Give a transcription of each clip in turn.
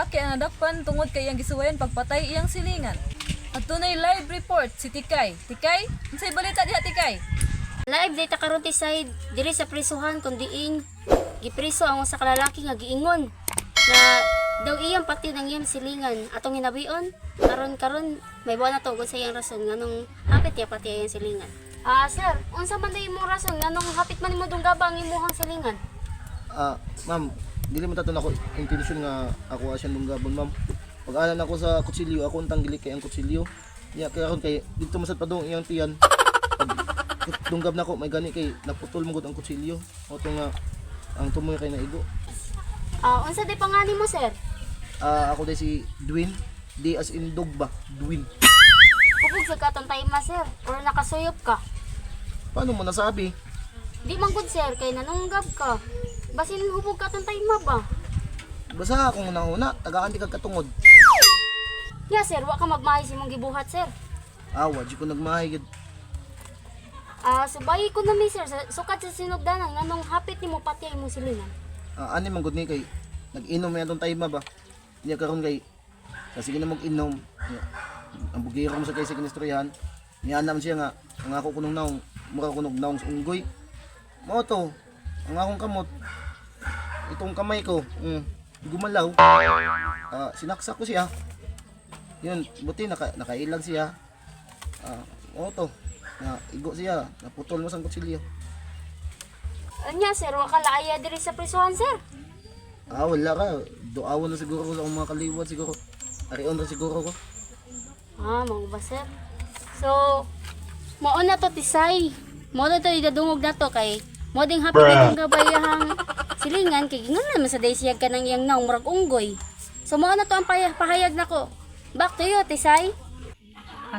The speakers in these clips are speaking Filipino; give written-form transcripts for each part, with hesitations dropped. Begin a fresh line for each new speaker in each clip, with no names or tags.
lalaki ang nadakpan tungod kay iyang gisuwayan pagpatay iyang silingan. At tunay live report si Tikay. Tikay, unsay balita diha Tikay?
Live data karon Tisay diri sa prisuhan kun diin gipriso ang usa ka lalaki nga giingon na daw iyang pati ng iyang silingan atong hinabion karon may buwan na to sa iyang rason nganong hapit ya pati iyang silingan. Sir, unsa man day imong rason nganong hapit man nimo dunggaba ang imong silingan?
Ma'am, dili man taton ako intensyon nga ako asyan lunggabon, ma'am. Pag-anan ako sa kutsilyo, ako untang gili kay ang kutsilyo. Kaya karon kay dito masad pa dong iyang tiyan. Pag dunggab na ako, may gani kay naputol mo gud ang kutsilyo. O to nga ang tumoy kay naigo.
Unsa day pangalan mo, sir?
Ako day si Dwin, di as in dog ba? Dwin.
Kubog sa katong ma, sir, or nakasuyop ka?
Paano mo nasabi?
Di man gud, sir, kay nanunggab ka. Basin hubog katong ma ba?
Basta akong una, tagaan di kag katungod.
Ya, sir, wa ka magmahay sa imong gibuhat, sir.
Wa di ko nagmahigid.
Subayi ko na mi, sir, sukad sa sinugdanan nganong hapit nimo pati ang imong silingan.
Ani man gud ni kay nag-inom man atong time ba? Niya karon kay sige na mag-inom. Ang bugiro mo sa kay sa kinistoryahan. Niya naman siya nga ang ako kunong naong mura kunog naong sa unggoy. Mao to, ang akong kamot. Itong kamay ko, gumalaw. Sinaksak ko siya. Yun, buti nakailag siya. Mao to. Igo siya, naputol mo sa kutsilyo.
Anya, sir, wa ka laaya diri sa prisuhan, sir.
Wala ka. Doawon na siguro ko sa akong mga kaliwat siguro. Arion na siguro ko.
Mao ba, sir? So, mao na to Tisay. Mao na to idadungog na to kay mo ding happy na gabayahang silingan kay gingon naman sa daysiyag ka ng iyang naong murag unggoy. So mao na to ang pahayag nako. Back to you, Tisay.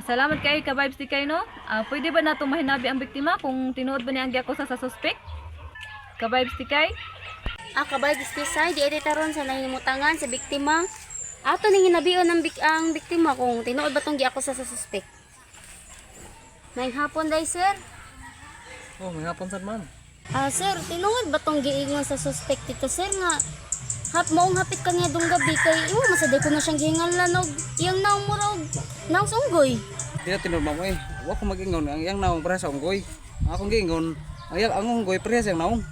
Salamat kay ka-vibes Tikay no. Pwede ba nato mahinabi ang biktima kung tinuod ba niya ang giakusa sa suspect? Ka-vibes Tikay?
Ka-vibes Tisay, di editaron sa nahimutangan sa biktima. Ato ning hinabion ang biktima kung tinuod ba tong giakusa sa suspect. May hapon day, sir.
May hapon sad ma'am.
Sir, tinuod ba tong giingon sa suspect dito, sir, nga maong hapit kanya dong gabi kay imo masaday ko na siyang gihingalan og iyang naong murag naong sunggoy.
Di na tinurma mo wa ko mag-ingon ang iyang naong para sa unggoy. Akong giingon ang unggoy para sa naong.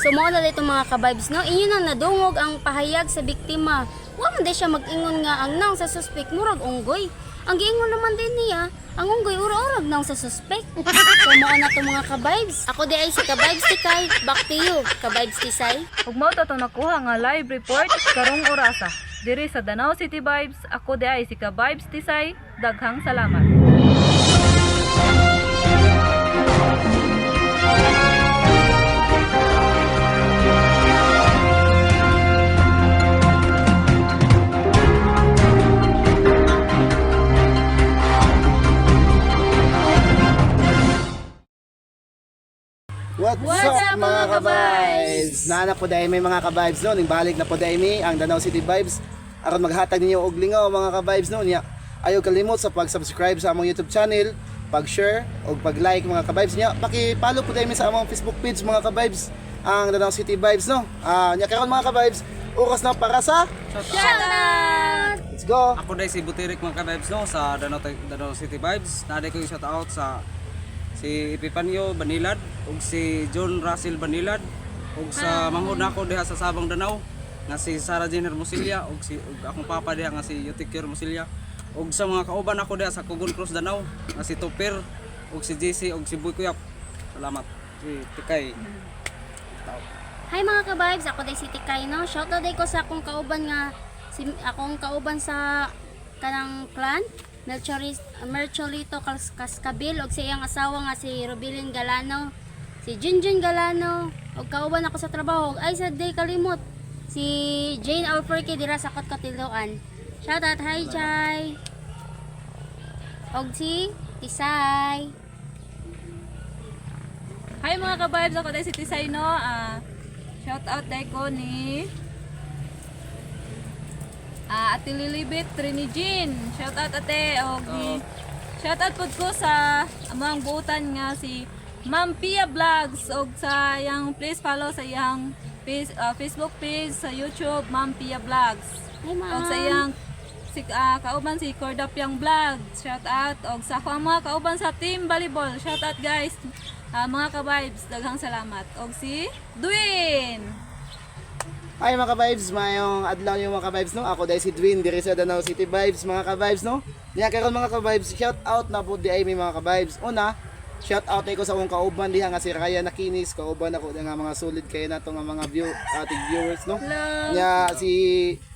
So mao na dito mga ka-vibes no, inyo na nadungog ang pahayag sa biktima. Wa man day siya mag-ingon nga ang naong sa suspect murag unggoy. Ang giingon naman din niya, ang unggoy ura-urag naong sa suspect. So mao na to mga ka-vibes. Ako di ay si ka-vibes Tikay. Back to you, ka-vibes Tisay.
Ug mao to nakuha nga live report karong orasa. Diri sa Danau City Vibes, ako di ay si ka-vibes Tisay. Daghang salamat.
What's up mga ka-vibes? Naana po dahil may mga ka-vibes no, balik na po dahil mi ang Danau City Vibes. Aron maghatag ninyo og lingaw mga ka-vibes no niya. Ayaw kalimot sa pag-subscribe sa among YouTube channel, pag-share o pag-like mga ka-vibes niya. Paki-follow po dahil mi sa among Facebook page mga ka-vibes, ang Danau City Vibes no. Nya karon mga ka-vibes, oras na para sa
Shoutout!
Let's go.
Ako dai si Butirik mga ka-vibes no sa Danau City Vibes. Naday ko yung shout out sa si Epifanio Banilad ug si John Russell Banilad ug sa manghod nako diha sa Sabang Danau nga si Sarah Jenner Musilia ug akong papa diha nga si Yutikir Musilia ug sa mga kauban ako diha sa Kugon Cross Danau nga si Tupir ug si JC ug si Boy Kuyap. Salamat. Si Tikay.
Hi mga ka-vibes, ako day si Tikay no. Shoutout day ko sa akong kauban nga akong kauban sa kanang clan Mercholito Cascabil og sa iyang asawa nga si Robilin Galano, si Junjun Galano og kauban ako sa trabaho ay sa day kalimot si Jane Alperque dira sa Katiloan. Shoutout, hi Chay. Og si Tisay.
Hi mga ka-vibes, ako dahil si Tisay no. Shout out dahil ko ni Ate Lilibet Trinigin. Shout out ate. Shout out po ko sa amang buutan nga si Ma'am Pia Vlogs. Og sa yang please follow sa yang Facebook page sa YouTube, Ma'am Pia Vlogs.
Hi,
Og
ma'am.
sa iyang kauban si Cordapyang Vlog, shout out. Og sa ako ang mga kauban sa Team Volleyball, shout out guys. Mga ka-vibes, daghang salamat. Og si Dwayne.
Hi mga ka-vibes, mayong adlaw yung mga ka-vibes no. Ako dahil si Dwayne diri sa Danau City Vibes mga ka-vibes no. Niya karon mga ka-vibes, shout out na po di ay may mga ka-vibes. Una, shout out ay ko sa akong kauban diha nga si Raya Nakinis, kauban ako nga mga solid kayo na to nga mga ating viewers no.
Hello.
Nya si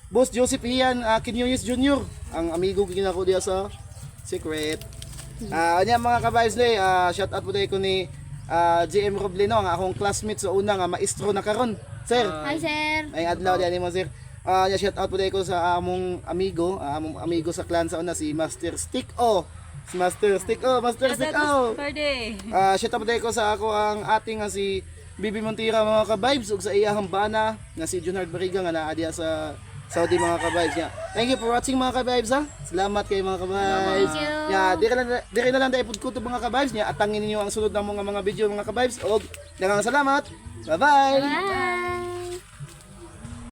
Boss Joseph Ian Kinyuyes Jr. ang amigo ko diha sa Secret. Nya mga ka-vibes no, shout out po dahil ko ni JM Roblino nga akong classmate sa una nga maestro na karon. Sir,
Hi, sir.
ay adlaw diyan mo sir. Shout out po dahil ko sa among amigo sa clan sa una si Master Stick O. Si Master Stick O, Master Stick O.
Birthday.
Shout out po dahil ko sa ako ang ating nga si Bibi Montira mga ka-vibes ug sa iyahang bana nga si Junard Bariga nga naa diha sa Saudi mga ka-vibes niya. Thank you for watching mga ka-vibes ha. Salamat kay mga ka-vibes.
Thank you.
Ya, dire na lang tayo pud kutob mga ka-vibes niya. Atangin ninyo ang sunod na mga video mga ka-vibes og daghang salamat. Bye-bye.
Bye.